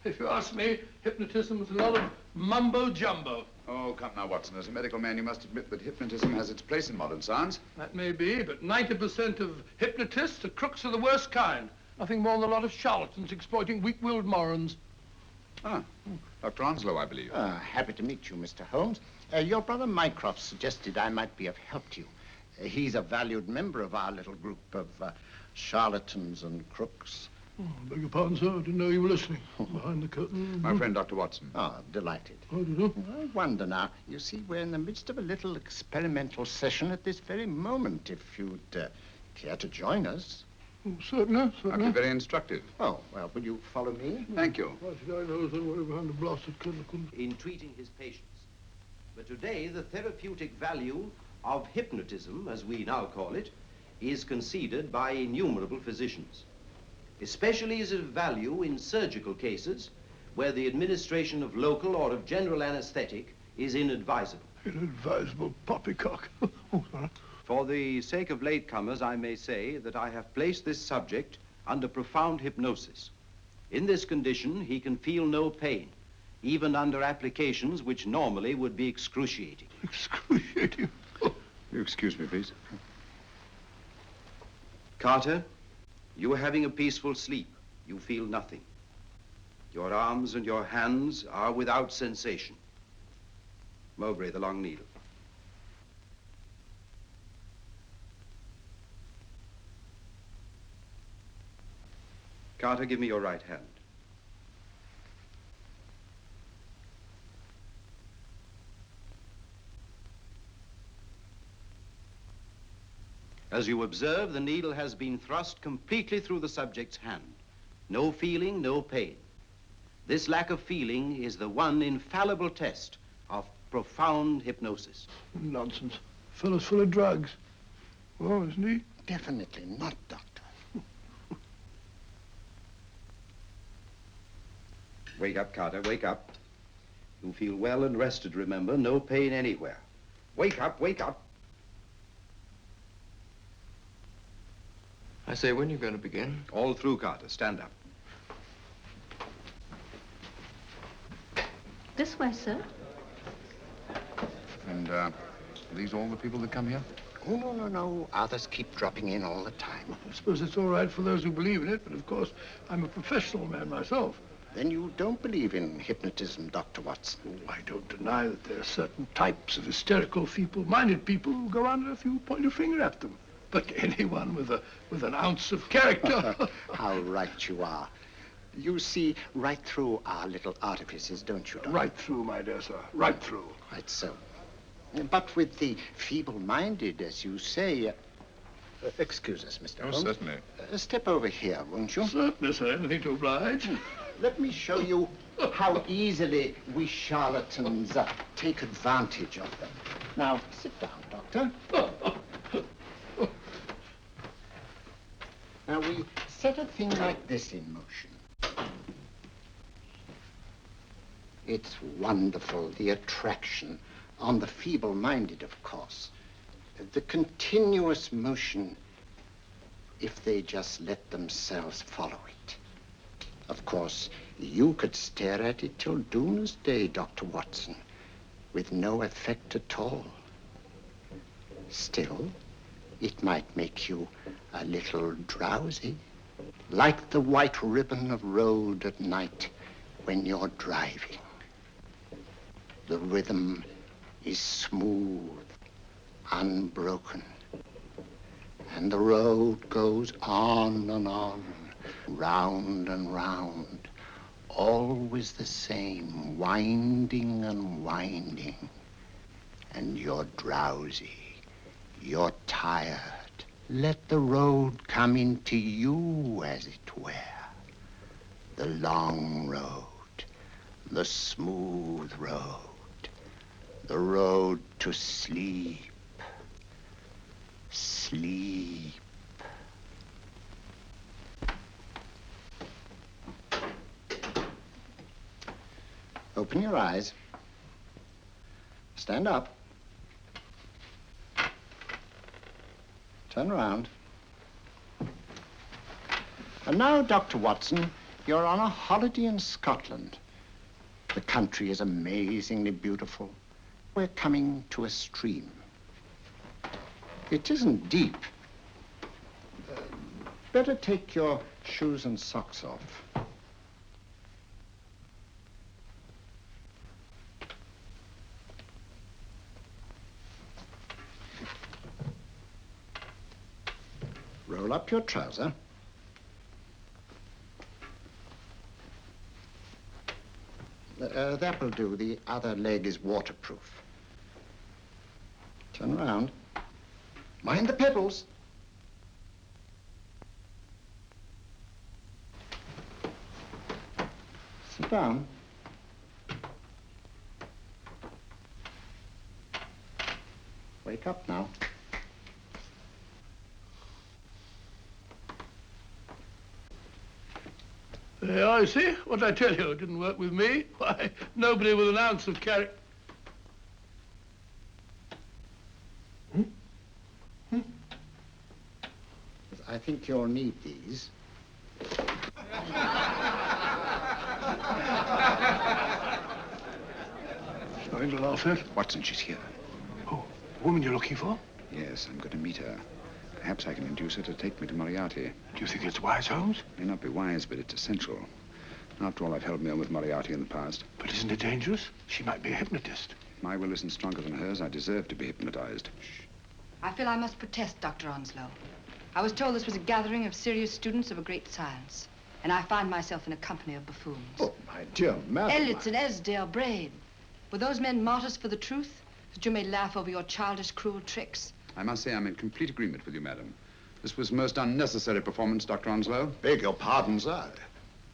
If you ask me, hypnotism is a lot of mumbo-jumbo. Oh, come now, Watson. As a medical man, you must admit that hypnotism has its place in modern science. That may be, but 90% of hypnotists are crooks of the worst kind. Nothing more than a lot of charlatans exploiting weak-willed morons. Ah, Dr. Onslow, I believe. Happy to meet you, Mr. Holmes. Your brother Mycroft suggested I might be of help to you. He's a valued member of our little group of charlatans and crooks. Oh, beg your pardon, sir. I didn't know you were listening. Behind the curtain. My friend, Dr. Watson. Oh, delighted. How do you do? I wonder now. You see, we're in the midst of a little experimental session at this very moment. If you'd care to join us. Oh, certainly, certainly. That'd be very instructive. Oh, well, will you follow me? Thank you. Why should I know somewhere behind the blasted curtain? In treating his patients. But today, the therapeutic value of hypnotism, as we now call it, is conceded by innumerable physicians. Especially is it of value in surgical cases where the administration of local or of general anesthetic is inadvisable. Inadvisable poppycock. Oh, sorry. For the sake of latecomers, I may say that I have placed this subject under profound hypnosis. In this condition, he can feel no pain, even under applications which normally would be excruciating. Excruciating? You excuse me, please. Carter, you are having a peaceful sleep. You feel nothing. Your arms and your hands are without sensation. Mowbray, the long needle. Carter, give me your right hand. As you observe, the needle has been thrust completely through the subject's hand. No feeling, no pain. This lack of feeling is the one infallible test of profound hypnosis. Nonsense. Fellow's full of drugs. Oh, isn't he? Definitely not, Doctor. Wake up, Carter, wake up. You feel well and rested, remember. No pain anywhere. Wake up, wake up. I say, when are you going to begin? All through, Carter. Stand up. This way, sir. And, are these all the people that come here? Oh, no. Others keep dropping in all the time. I suppose it's all right for those who believe in it, but of course, I'm a professional man myself. Then you don't believe in hypnotism, Dr. Watson? Oh, I don't deny that there are certain types of hysterical, feeble-minded people who go under if you point your finger at them. But anyone with an ounce of character... How right you are. You see right through our little artifices, don't you, Doctor? Right through, my dear sir. Right through. Quite so. But with the feeble-minded, as you say... excuse us, Mr. Holmes. Certainly. Step over here, won't you? Certainly, sir. Anything to oblige. Let me show you how easily we charlatans take advantage of them. Now, sit down, Doctor. Now, we set a thing like this in motion. It's wonderful, the attraction on the feeble-minded, of course. The continuous motion, if they just let themselves follow it. Of course, you could stare at it till doomsday, Dr. Watson, with no effect at all. Still, it might make you a little drowsy, like the white ribbon of road at night when you're driving. The rhythm is smooth, unbroken, and the road goes on and on, round and round, always the same, winding and winding. And you're drowsy, you're tired. Let the road come into you, as it were. The long road, the smooth road, the road to sleep. Sleep. Open your eyes. Stand up. Turn around. And now, Dr. Watson, you're on a holiday in Scotland. The country is amazingly beautiful. We're coming to a stream. It isn't deep. Better take your shoes and socks off. Roll up your trouser. That will do. The other leg is waterproof. Turn around. Mind the pedals. Sit down. Wake up now. There, I see. What did I tell you? It didn't work with me. Why, nobody with an ounce of character. I think you'll need these. Nothing to laugh at. Watson, she's here. Oh, the woman you're looking for? Yes, I'm going to meet her. Perhaps I can induce her to take me to Moriarty. Do you think it's wise, Holmes? May not be wise, but it's essential. After all, I've held me on with Moriarty in the past. But isn't it dangerous? She might be a hypnotist. If my will isn't stronger than hers, I deserve to be hypnotized. I feel I must protest, Dr. Onslow. I was told this was a gathering of serious students of a great science, and I find myself in a company of buffoons. Oh, my dear madam. Elliots and Esdale Braid. Were those men martyrs for the truth, that you may laugh over your childish, cruel tricks? I must say I'm in complete agreement with you, madam. This was most unnecessary performance, Dr. Onslow. Beg your pardon, sir.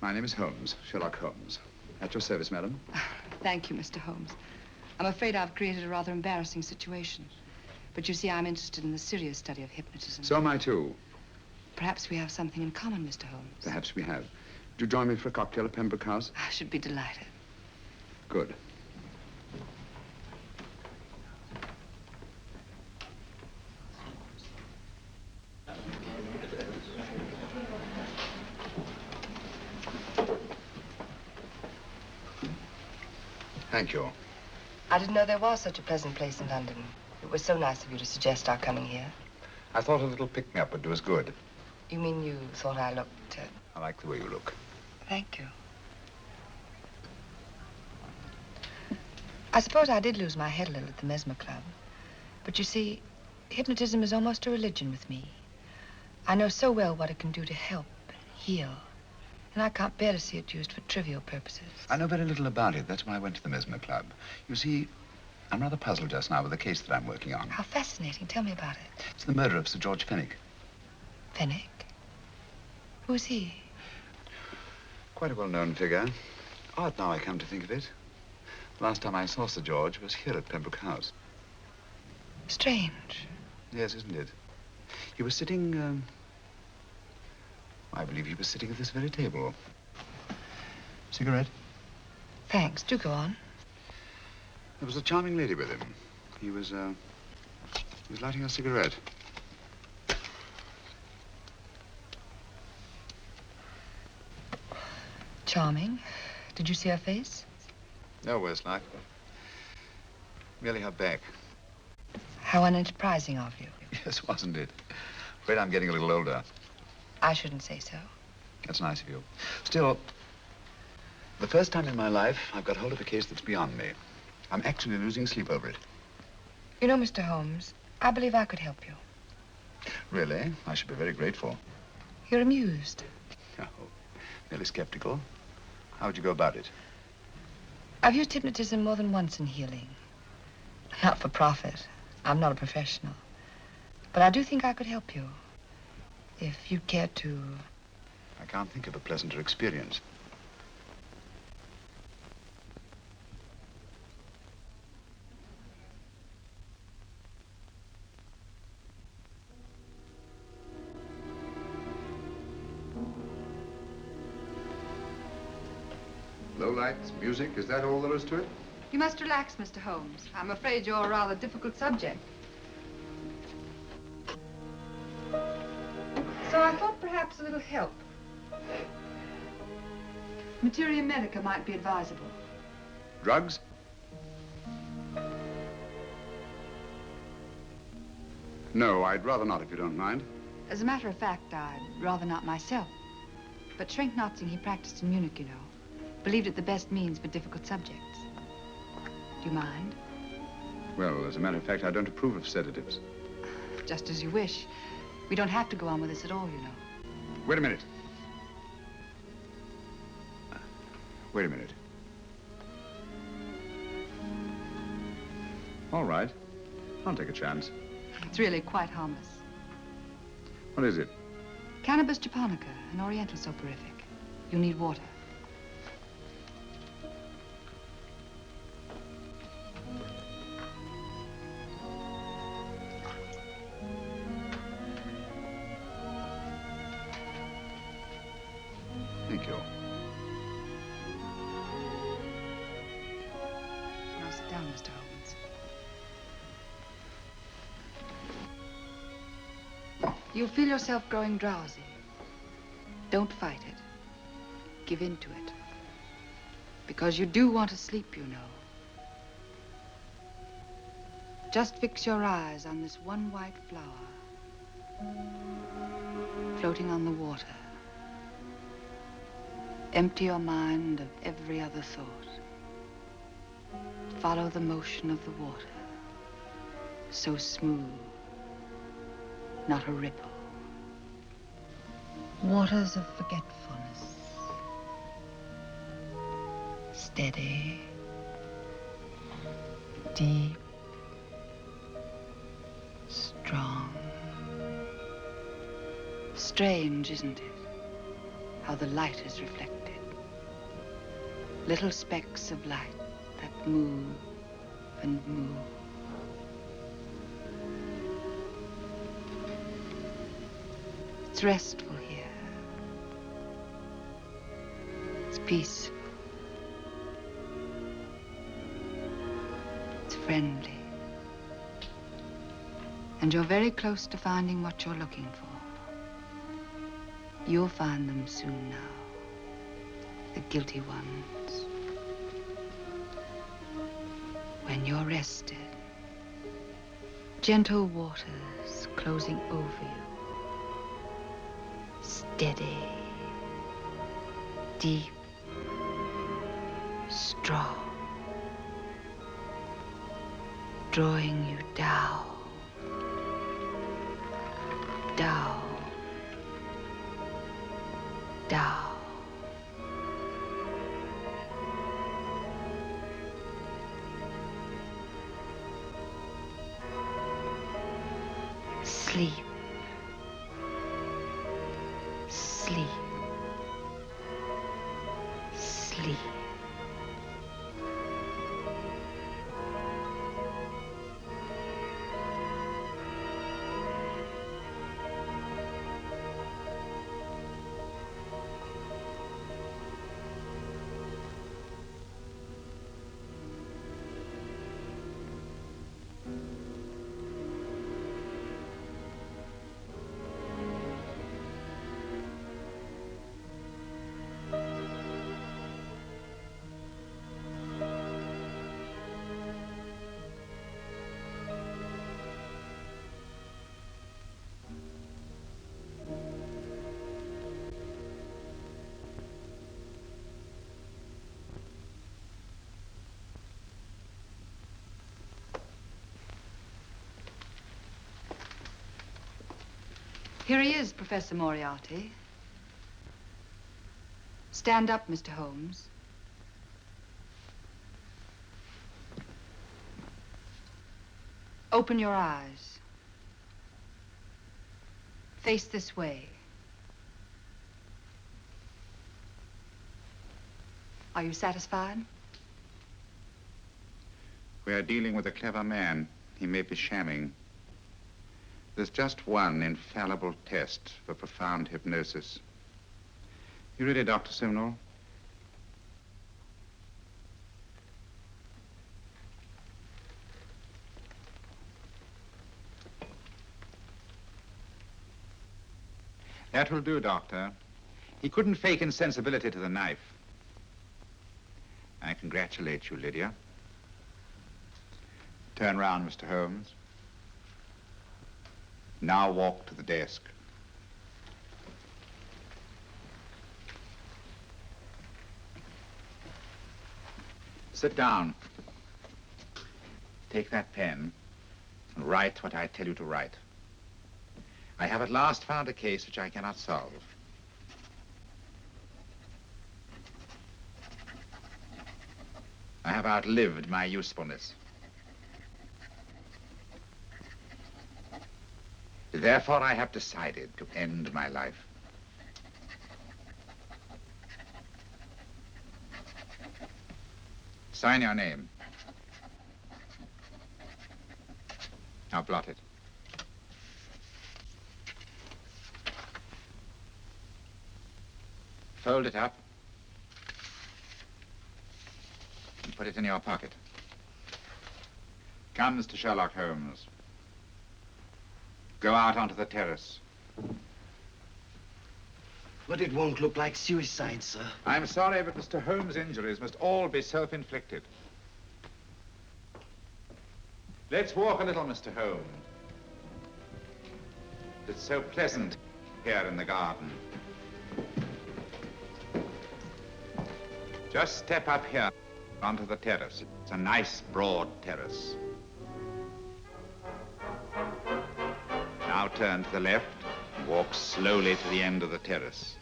My name is Holmes, Sherlock Holmes. At your service, madam. Thank you, Mr. Holmes. I'm afraid I've created a rather embarrassing situation. But you see, I'm interested in the serious study of hypnotism. So am I, too. Perhaps we have something in common, Mr. Holmes. Perhaps we have. Would you join me for a cocktail at Pembroke House? I should be delighted. Good. Thank you. I didn't know there was such a pleasant place in London. It was so nice of you to suggest our coming here. I thought a little pick-me-up would do us good. You mean you thought I looked... I like the way you look. Thank you. I suppose I did lose my head a little at the Mesmer Club. But you see, hypnotism is almost a religion with me. I know so well what it can do to help and heal. And I can't bear to see it used for trivial purposes. I know very little about it. That's why I went to the Mesmer Club. You see, I'm rather puzzled just now with the case that I'm working on. How fascinating. Tell me about it. It's the murder of Sir George Fenwick. Fenwick? Who's he? Quite a well-known figure. Odd now I come to think of it. The last time I saw Sir George was here at Pembroke House. Strange. Yes, isn't it? He was sitting, I believe he was sitting at this very table. Cigarette? Thanks. Do go on. There was a charming lady with him. He was lighting a cigarette. Charming. Did you see her face? No worse luck. Merely her back. How unenterprising of you. Yes, wasn't it? Afraid I'm getting a little older. I shouldn't say so. That's nice of you. Still, the first time in my life, I've got hold of a case that's beyond me. I'm actually losing sleep over it. You know, Mr. Holmes, I believe I could help you. Really? I should be very grateful. You're amused. Oh, merely skeptical. How would you go about it? I've used hypnotism more than once in healing. Not for profit. I'm not a professional. But I do think I could help you. If you'd care to... I can't think of a pleasanter experience. Low lights, music, is that all there is to it? You must relax, Mr. Holmes. I'm afraid you're a rather difficult subject. So I thought perhaps a little help. Materia medica might be advisable. Drugs? No, I'd rather not, if you don't mind. As a matter of fact, I'd rather not myself. But Schrenk-Notzing, he practiced in Munich, you know. Believed it the best means for difficult subjects. Do you mind? Well, as a matter of fact, I don't approve of sedatives. Just as you wish. We don't have to go on with this at all, you know. Wait a minute. Wait a minute. All right. I'll take a chance. It's really quite harmless. What is it? Cannabis japonica, an oriental soporific. You'll need water. Thank you. Now sit down, Mr. Holmes. You'll feel yourself growing drowsy. Don't fight it. Give in to it. Because you do want to sleep, you know. Just fix your eyes on this one white flower floating on the water. Empty your mind of every other thought. Follow the motion of the water. So smooth, not a ripple. Waters of forgetfulness. Steady, deep, strong. Strange, isn't it? How the light is reflected. Little specks of light that move and move. It's restful here. It's peaceful. It's friendly. And you're very close to finding what you're looking for. You'll find them soon now. The guilty ones. When you're rested, gentle waters closing over you. Steady, deep, strong. Drawing you down, down, down. Sleep. Sleep. Sleep. Here he is, Professor Moriarty. Stand up, Mr. Holmes. Open your eyes. Face this way. Are you satisfied? We are dealing with a clever man. He may be shamming. There's just one infallible test for profound hypnosis. You ready, Dr. Simnel? That will do, Doctor. He couldn't fake insensibility to the knife. I congratulate you, Lydia. Turn round, Mr. Holmes. Now walk to the desk. Sit down. Take that pen and write what I tell you to write. I have at last found a case which I cannot solve. I have outlived my usefulness. Therefore, I have decided to end my life. Sign your name. Now blot it. Fold it up and put it in your pocket. Come, Mr. Sherlock Holmes. Go out onto the terrace. But it won't look like suicide, sir. I'm sorry, but Mr. Holmes' injuries must all be self-inflicted. Let's walk a little, Mr. Holmes. It's so pleasant here in the garden. Just step up here onto the terrace. It's a nice, broad terrace. Now turn to the left and walk slowly to the end of the terrace.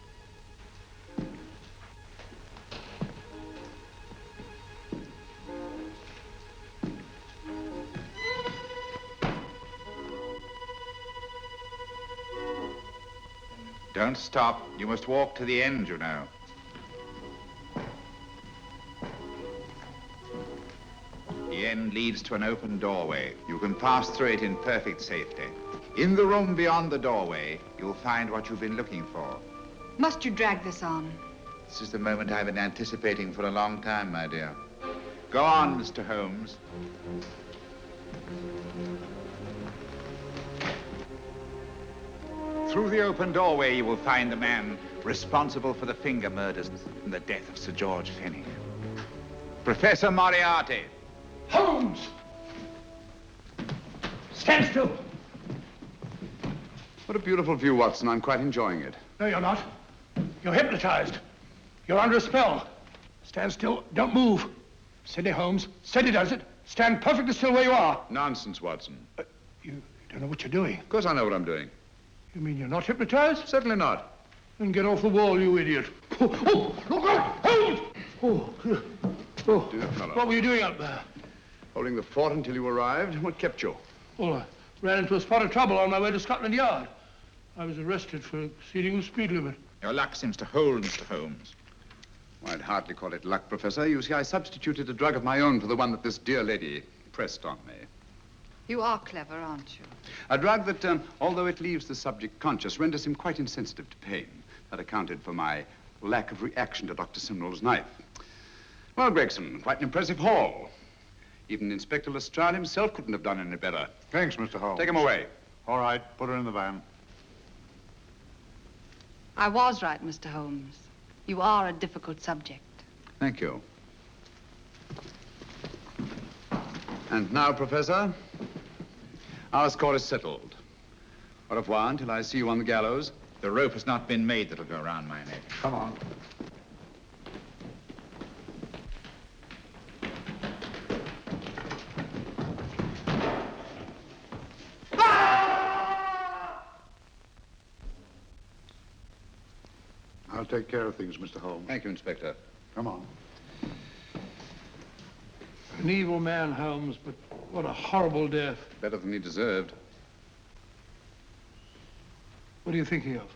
Don't stop. You must walk to the end, you know. The end leads to an open doorway. You can pass through it in perfect safety. In the room beyond the doorway, you'll find what you've been looking for. Must you drag this on? This is the moment I've been anticipating for a long time, my dear. Go on, Mr. Holmes. Through the open doorway, you will find the man responsible for the finger murders and the death of Sir George Fenwick. Professor Moriarty. Holmes! Stand still. What a beautiful view, Watson. I'm quite enjoying it. No, you're not. You're hypnotized. You're under a spell. Stand still. Don't move. Steady, Holmes. Steady does it. Stand perfectly still where you are. Nonsense, Watson. You don't know what you're doing. Of course I know what I'm doing. You mean you're not hypnotized? Certainly not. Then get off the wall, you idiot. Oh, look out! Holmes! Dear fellow. What were you doing up there? Holding the fort until you arrived. What kept you? Well, I ran into a spot of trouble on my way to Scotland Yard. I was arrested for exceeding the speed limit. Your luck seems to hold, Mr. Holmes. Well, I'd hardly call it luck, Professor. You see, I substituted a drug of my own for the one that this dear lady pressed on me. You are clever, aren't you? A drug that, although it leaves the subject conscious, renders him quite insensitive to pain. That accounted for my lack of reaction to Dr. Simnel's knife. Well, Gregson, quite an impressive haul. Even Inspector Lestrade himself couldn't have done any better. Thanks, Mr. Holmes. Take him away. All right, put her in the van. I was right, Mr. Holmes. You are a difficult subject. Thank you. And now, Professor, our score is settled. Au revoir until I see you on the gallows. The rope has not been made that'll go around my neck. Come on. I'll take care of things, Mr. Holmes. Thank you, Inspector. Come on. An evil man, Holmes, but what a horrible death. Better than he deserved. What are you thinking of?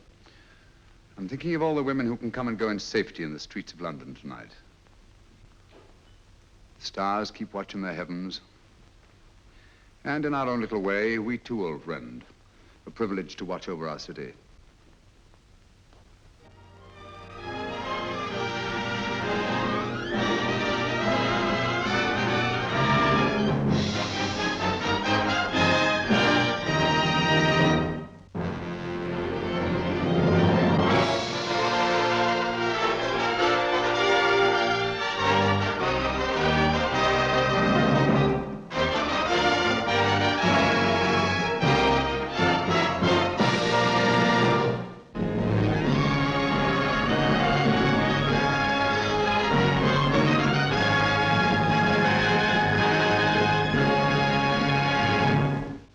I'm thinking of all the women who can come and go in safety in the streets of London tonight. Stars keep watch in the heavens. And in our own little way, we too, old friend, are privileged to watch over our city.